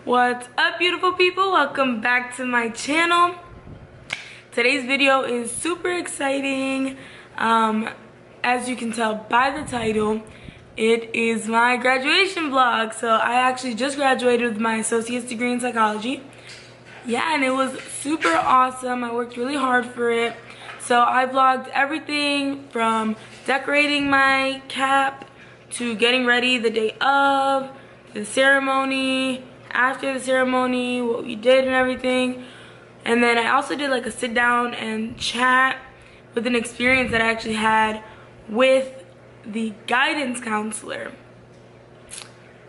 What's up, beautiful people? Welcome back to my channel. Today's video is super exciting. As you can tell by the title, it is my graduation vlog. So I actually just graduated with my associate's degree in psychology. Yeah, and it was super awesome. I worked really hard for it. So I vlogged everything from decorating my cap to getting ready the day of, the ceremony, after the ceremony, what we did and everything. And then I also did like a sit down and chat with an experience that I actually had with the guidance counselor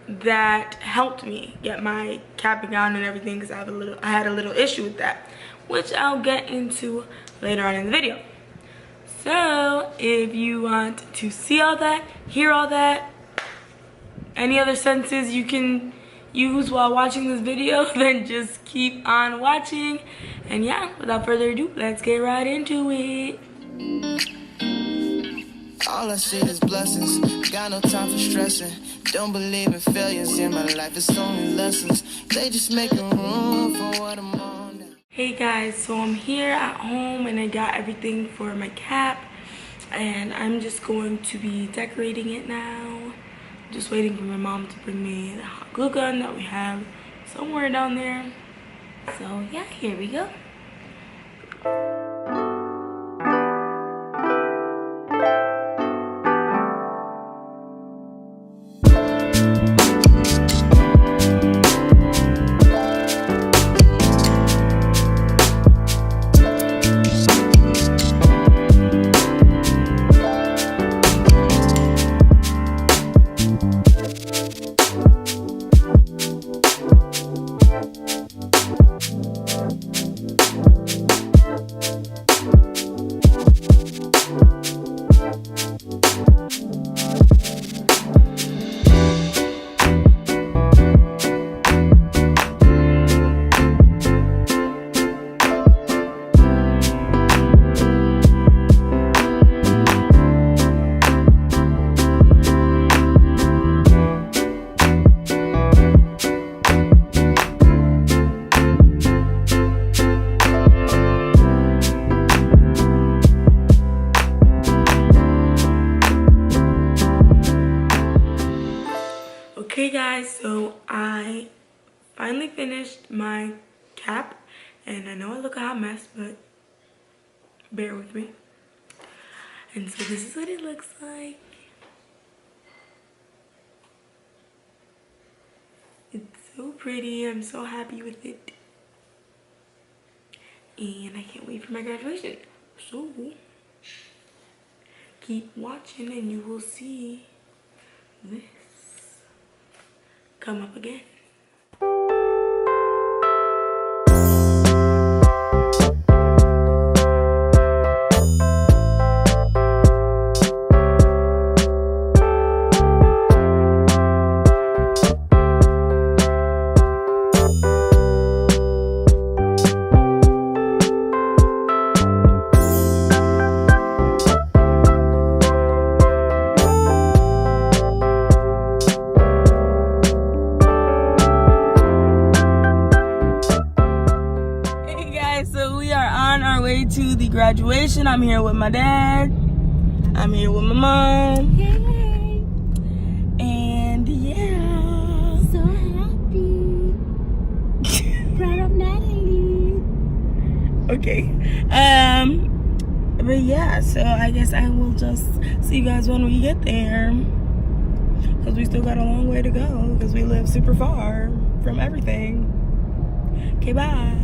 that helped me get my cap and gown and everything, because I had a little issue with that, which I'll get into later on in the video. So if you want to see all that, hear all that, any other senses you can use while watching this video, then just keep on watching. And yeah, without further ado, let's get right into it. All I see is blessings, got no time for stressing. Don't believe in failures in my life, it's only lessons. They just making room for what I'm on now. Hey guys, so I'm here at home and I got everything for my cap, and I'm just going to be decorating it now. Just waiting for my mom to bring me the hot glue gun that we have somewhere down there. So yeah, here we go. Okay guys, so I finally finished my cap, and I know I look a hot mess, but bear with me. And so this is what it looks like. It's so pretty. I'm so happy with it. And I can't wait for my graduation. So keep watching and you will see this come up again. To the graduation. I'm here with my dad. I'm here with my mom. Hey. And yeah. So happy. Proud of Natalie. Okay. But yeah, so I guess I will just see you guys when we get there, because we still got a long way to go, because we live super far from everything. Okay, bye.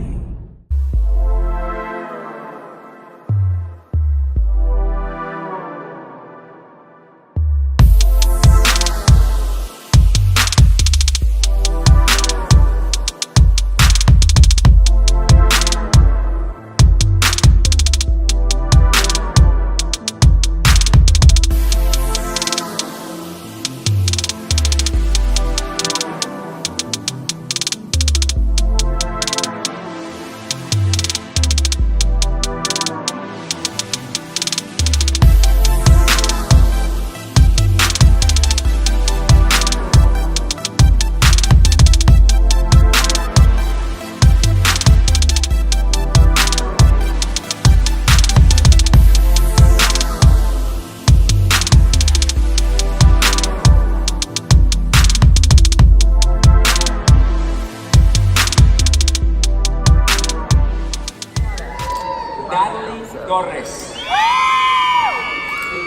Torres,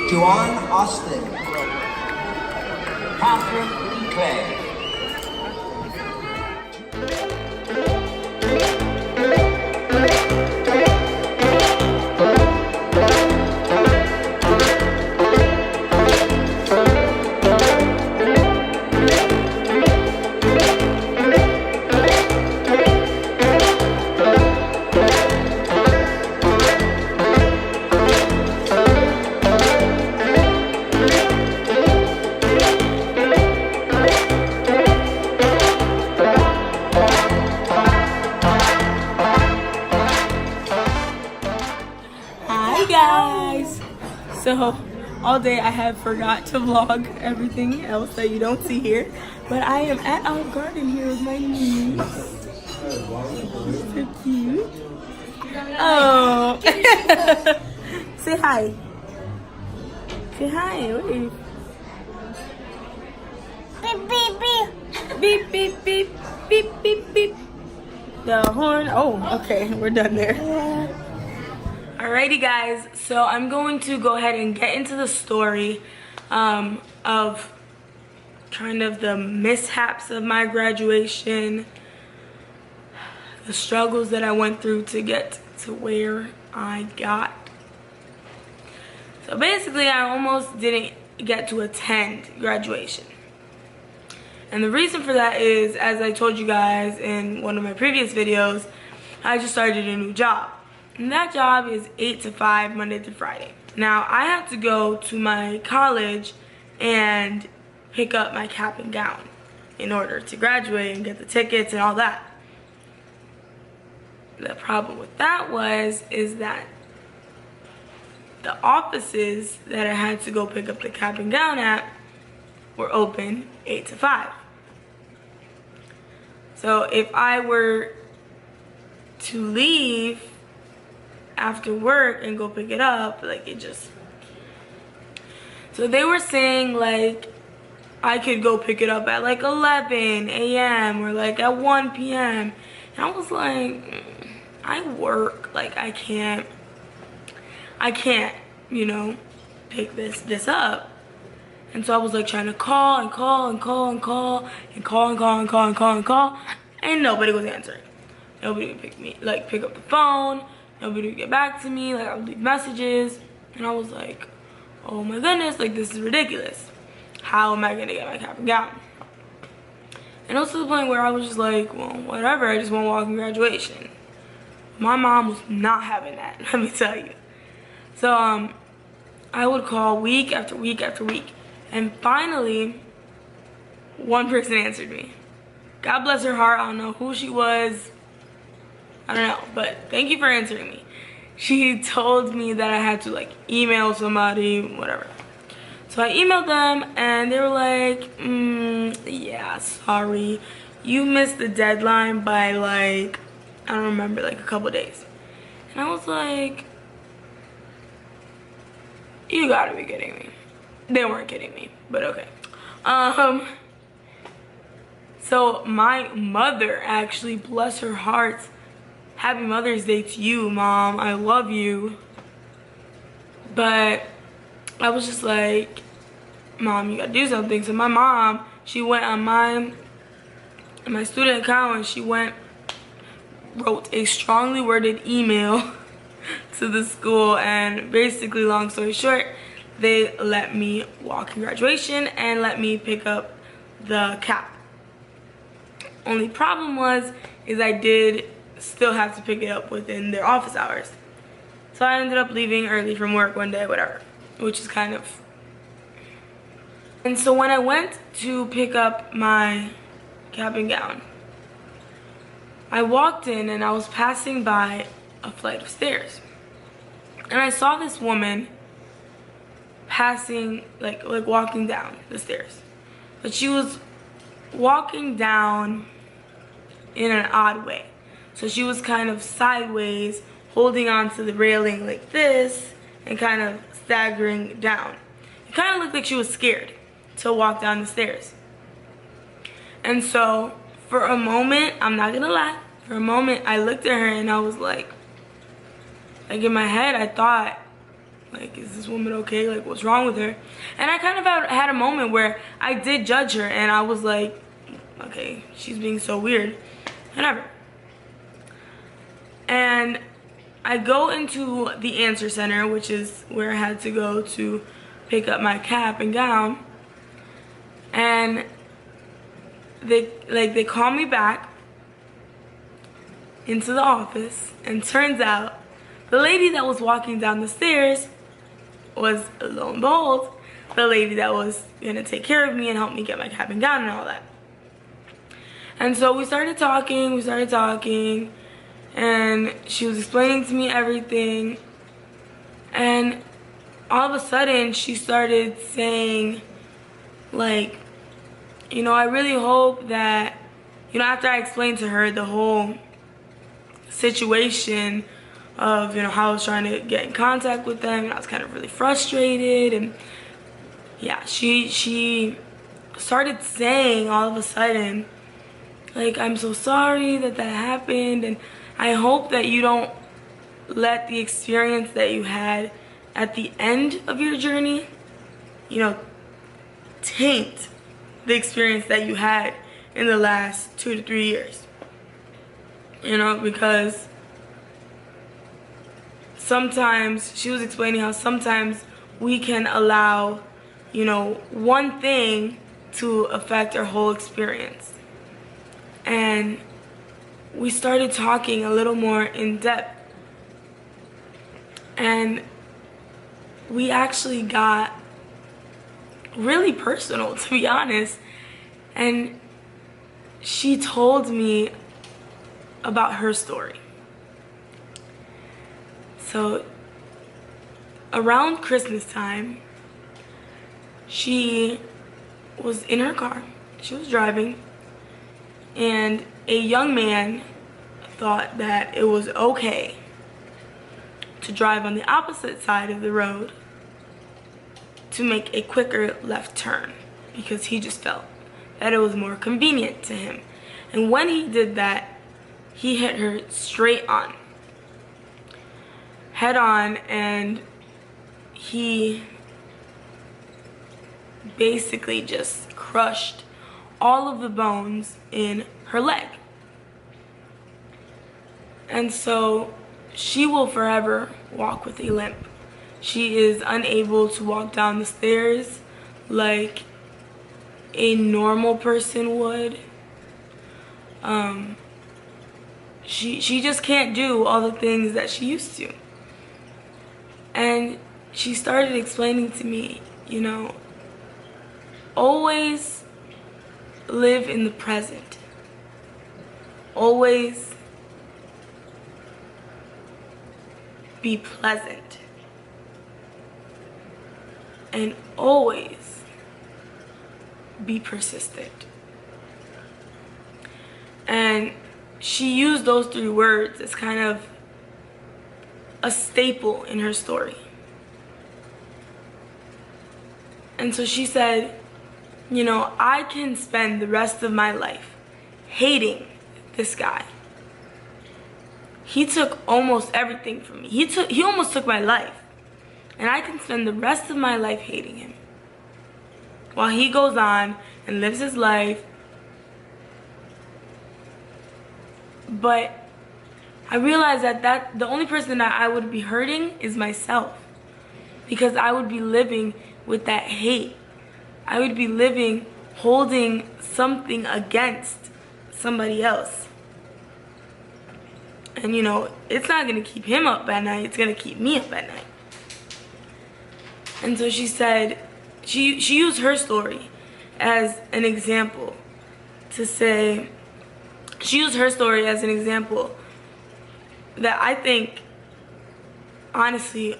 Joanne Austin, Catherine Clay. Hi guys! So all day I have forgot to vlog everything else that you don't see here, but I am at Olive Garden here with my niece. So cute. Oh! Say hi. Say hi. Wave. Beep, beep, beep. Beep beep beep beep beep beep. The horn. Oh, okay, we're done there. Alrighty guys, so I'm going to go ahead and get into the story of kind of the mishaps of my graduation, the struggles that I went through to get to where I got. So basically I almost didn't get to attend graduation. And the reason for that is, as I told you guys in one of my previous videos, I just started a new job. And that job is 8 to 5, Monday through Friday. Now, I have to go to my college and pick up my cap and gown in order to graduate and get the tickets and all that. The problem with that is that the offices that I had to go pick up the cap and gown at were open 8 to 5. So if I were to leave after work and go pick it up, like it just, so they were saying like I could go pick it up at like 11 a.m. or like at 1 p.m. and I was like, I work, like I can't, you know, pick this up. And so I was like trying to call and call and call and call and call and call and call and call and call, and nobody was answering. Nobody would pick up the phone. Nobody would get back to me. Like I would leave messages, and I was like, oh my goodness, like this is ridiculous. How am I gonna get my cap and gown? And also the point where I was just like, well, whatever, I just want to walk in graduation. My mom was not having that, let me tell you. So I would call week after week after week. And finally, one person answered me. God bless her heart. I don't know who she was. I don't know, but thank you for answering me. She told me that I had to like email somebody, whatever. So I emailed them and they were like, yeah, sorry. You missed the deadline by like, I don't remember, like a couple days. And I was like, you gotta be kidding me. They weren't kidding me, but okay. So my mother actually, bless her heart, happy Mother's Day to you, Mom. I love you. But I was just like, Mom, you gotta do something. So my mom, she went on my student account and she wrote a strongly worded email to the school, and basically, long story short, they let me walk in graduation and let me pick up the cap. Only problem is I did still have to pick it up within their office hours. So I ended up leaving early from work one day, whatever, which is kind of. And so when I went to pick up my cap and gown, I walked in and I was passing by a flight of stairs. And I saw this woman passing, like walking down the stairs. But she was walking down in an odd way. So she was kind of sideways, holding onto the railing like this, and kind of staggering down. It kind of looked like she was scared to walk down the stairs. And so, for a moment, I'm not gonna lie, for a moment I looked at her and I was like, Like, in my head, I thought, like, is this woman okay? Like, what's wrong with her? And I kind of had a moment where I did judge her, and I was like, okay, she's being so weird. Whatever. And I go into the answer center, which is where I had to go to pick up my cap and gown. And they call me back into the office, and turns out the lady that was walking down the stairs was, lo and behold, the lady that was gonna take care of me and help me get my cap and gown and all that. And so we started talking, and she was explaining to me everything, and all of a sudden she started saying, like, you know, I really hope that, you know, after I explained to her the whole situation of, you know, how I was trying to get in contact with them, and I was kind of really frustrated, and yeah, she started saying all of a sudden, like, I'm so sorry that happened, and I hope that you don't let the experience that you had at the end of your journey, you know, taint the experience that you had in the last 2 to 3 years. You know, because sometimes, she was explaining how sometimes we can allow, you know, one thing to affect our whole experience. And we started talking a little more in depth, and we actually got really personal, to be honest. And she told me about her story. So around Christmas time, she was in her car, she was driving, and a young man thought that it was okay to drive on the opposite side of the road to make a quicker left turn, because he just felt that it was more convenient to him. And when he did that, he hit her straight on, head on, and he basically just crushed all of the bones in her leg. And so she will forever walk with a limp. She is unable to walk down the stairs like a normal person would. She just can't do all the things that she used to. And she started explaining to me, you know, always live in the present. Always be pleasant. And always be persistent. And she used those 3 words as kind of a staple in her story. And so she said, you know, I can spend the rest of my life hating this guy. He took almost everything from me. He almost took my life. And I can spend the rest of my life hating him, while he goes on and lives his life. But I realized that the only person that I would be hurting is myself, because I would be living with that hate. I would be living holding something against somebody else. And you know, it's not gonna keep him up at night, it's gonna keep me up at night. And so she said, she used her story as an example to say, she used her story as an example that I think, honestly,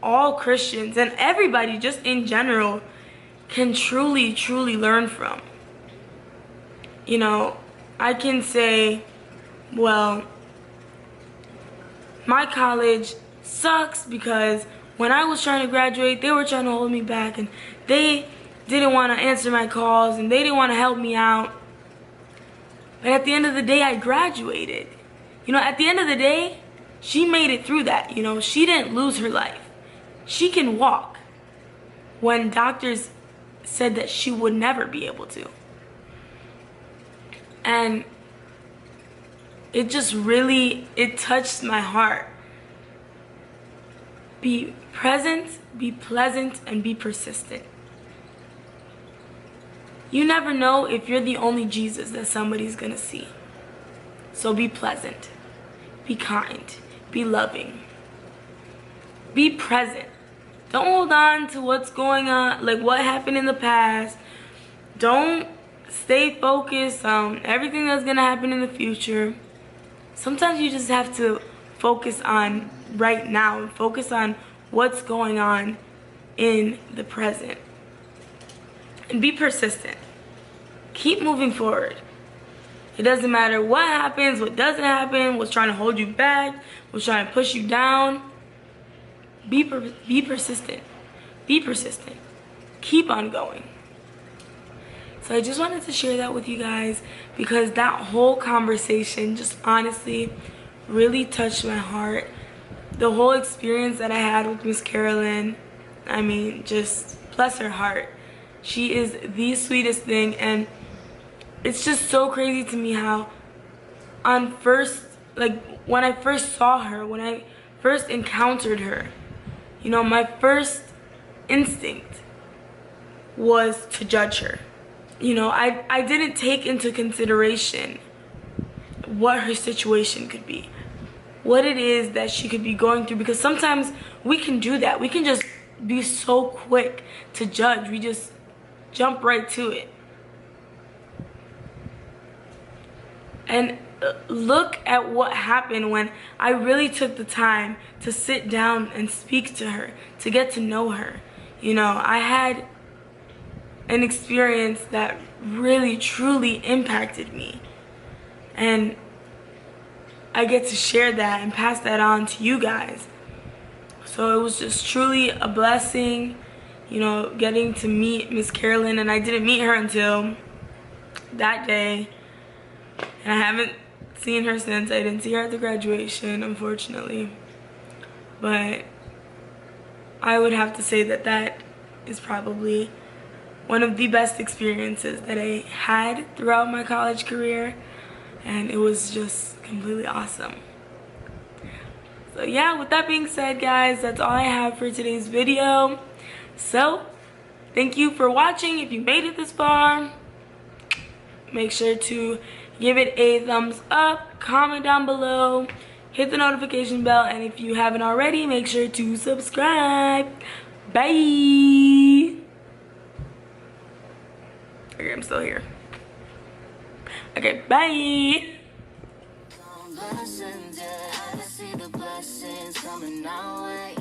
all Christians and everybody just in general can truly, truly learn from. You know, I can say, well, my college sucks because when I was trying to graduate, they were trying to hold me back, and they didn't want to answer my calls, and they didn't want to help me out. But at the end of the day, I graduated. You know, at the end of the day, she made it through that, you know. She didn't lose her life. She can walk when doctors said that she would never be able to. And it just really, it touched my heart. Be present, be pleasant, and be persistent. You never know if you're the only Jesus that somebody's gonna see. So be pleasant, be kind, be loving, be present. Don't hold on to what's going on, like what happened in the past. Don't stay focused on everything that's gonna happen in the future. Sometimes you just have to focus on right now, focus on what's going on in the present. And be persistent. Keep moving forward. It doesn't matter what happens, what doesn't happen, what's trying to hold you back, what's trying to push you down. Be persistent. Be persistent. Keep on going. So I just wanted to share that with you guys because that whole conversation just honestly really touched my heart. The whole experience that I had with Miss Carolyn, I mean, just bless her heart. She is the sweetest thing, and it's just so crazy to me how when I first saw her, when I first encountered her, you know, my first instinct was to judge her. You know, I didn't take into consideration what her situation could be, what it is that she could be going through, because sometimes we can do that. We can just be so quick to judge. We just jump right to it. And look at what happened when I really took the time to sit down and speak to her, to get to know her. You know, I had an experience that really, truly impacted me. And I get to share that and pass that on to you guys. So it was just truly a blessing, you know, getting to meet Miss Carolyn. And I didn't meet her until that day. And I haven't seen her since. I didn't see her at the graduation, unfortunately. But I would have to say that that is probably one of the best experiences that I had throughout my college career. And it was just completely awesome. So yeah, with that being said, guys, that's all I have for today's video. So thank you for watching. If you made it this far, make sure to give it a thumbs up, comment down below, hit the notification bell, and if you haven't already, make sure to subscribe. Bye. Okay, I'm still here. Okay, bye. Blessings, yeah, I see the blessings coming our way.